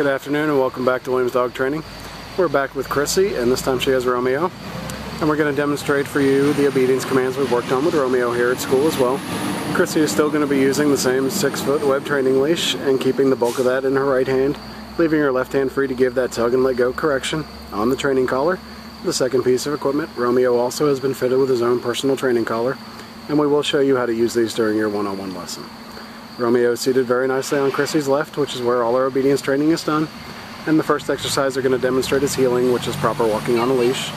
Good afternoon and welcome back to Williams Dog Training. We're back with Chrissy, and this time she has Romeo. And we're going to demonstrate for you the obedience commands we've worked on with Romeo here at school as well. Chrissy is still going to be using the same 6-foot web training leash and keeping the bulk of that in her right hand, leaving her left hand free to give that tug and let go correction on the training collar. The second piece of equipment, Romeo also has been fitted with his own personal training collar, and we will show you how to use these during your one-on-one lesson. Romeo is seated very nicely on Chrissy's left, which is where all our obedience training is done. And the first exercise they're going to demonstrate is heeling, which is proper walking on a leash.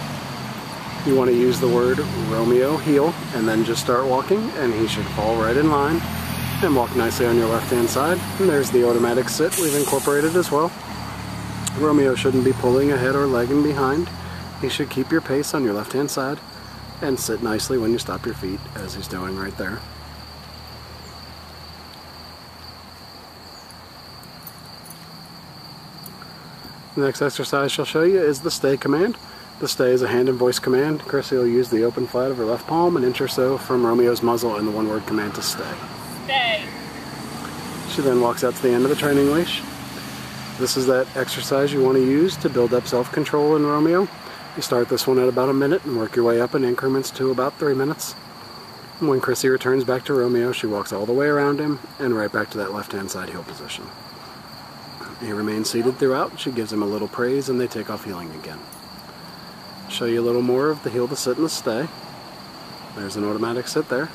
You want to use the word Romeo heel and then just start walking, and he should fall right in line and walk nicely on your left hand side. And there's the automatic sit we've incorporated as well. Romeo shouldn't be pulling ahead or lagging behind. He should keep your pace on your left hand side and sit nicely when you stop your feet, as he's doing right there. The next exercise she'll show you is the stay command. The stay is a hand and voice command. Chrissy will use the open flat of her left palm an inch or so from Romeo's muzzle and the one-word command to stay. Stay. She then walks out to the end of the training leash. This is that exercise you want to use to build up self-control in Romeo. You start this one at about a minute and work your way up in increments to about 3 minutes. And when Chrissy returns back to Romeo, she walks all the way around him and right back to that left-hand side heel position. He remains seated throughout. She gives him a little praise and they take off heeling again. Show you a little more of the heel to sit and the stay. There's an automatic sit there.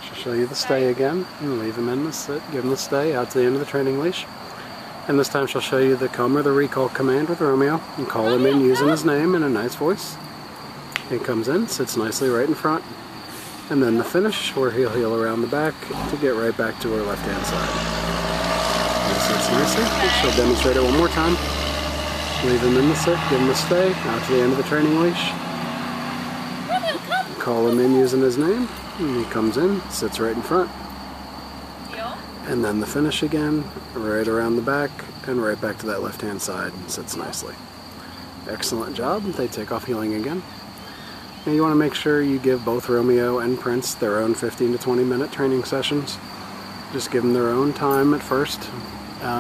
She'll show you the stay again and leave him in the sit, give him the stay out to the end of the training leash. And this time she'll show you the come or the recall command with Romeo and call him in using his name in a nice voice. He comes in, sits nicely right in front, and then the finish where he'll heel around the back to get right back to her left hand side. He sits nicely. She'll demonstrate it one more time. Leave him in the sit, give him the stay, out to the end of the training leash. Call him in using his name, and he comes in, sits right in front. And then the finish again, right around the back, and right back to that left-hand side, and sits nicely. Excellent job. They take off heeling again. And you want to make sure you give both Romeo and Prince their own 15 to 20 minute training sessions. Just give them their own time at first,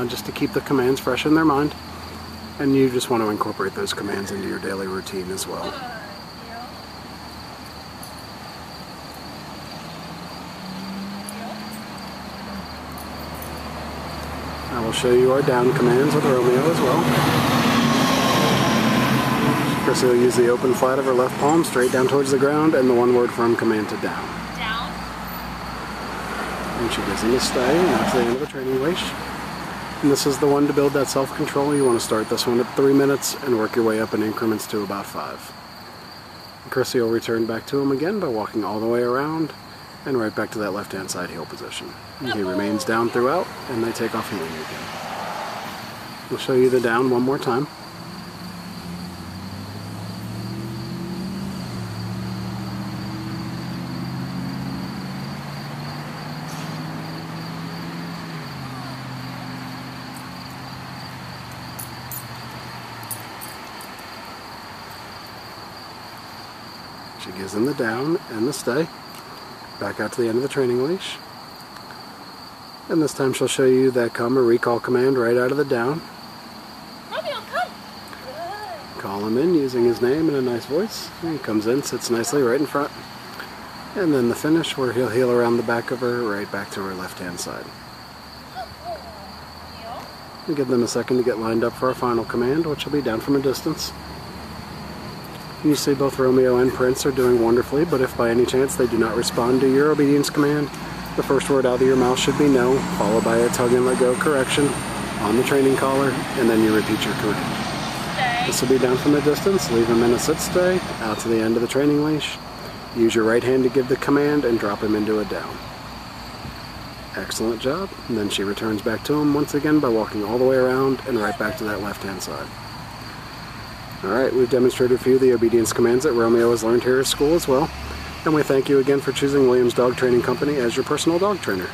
just to keep the commands fresh in their mind. And you just want to incorporate those commands into your daily routine as well. I will show you our down commands with Romeo as well. Chrissy will use the open flat of her left palm straight down towards the ground and the one-word firm command to down. Down. And she gives him a stay and out to the end of the training leash. And this is the one to build that self-control. You want to start this one at 3 minutes and work your way up in increments to about 5. Chrissy will return back to him again by walking all the way around and right back to that left-hand side heel position. And he remains down throughout, and they take off heeling again. We'll show you the down one more time. She gives him the down and the stay. Back out to the end of the training leash. And this time she'll show you that come or recall command right out of the down. Romeo, come! Call him in using his name in a nice voice. And he comes in, sits nicely right in front. And then the finish where he'll heel around the back of her right back to her left hand side. We'll give them a second to get lined up for our final command, which will be down from a distance. You see both Romeo and Prince are doing wonderfully, but if by any chance they do not respond to your obedience command, the first word out of your mouth should be no, followed by a tug and let go correction on the training collar, and then you repeat your command. Stay. This will be down from a distance. Leave him in a sit stay, out to the end of the training leash. Use your right hand to give the command and drop him into a down. Excellent job. And then she returns back to him once again by walking all the way around and right back to that left hand side. Alright, we've demonstrated for you the obedience commands that Romeo has learned here at school as well. And we thank you again for choosing Williams Dog Training Company as your personal dog trainer.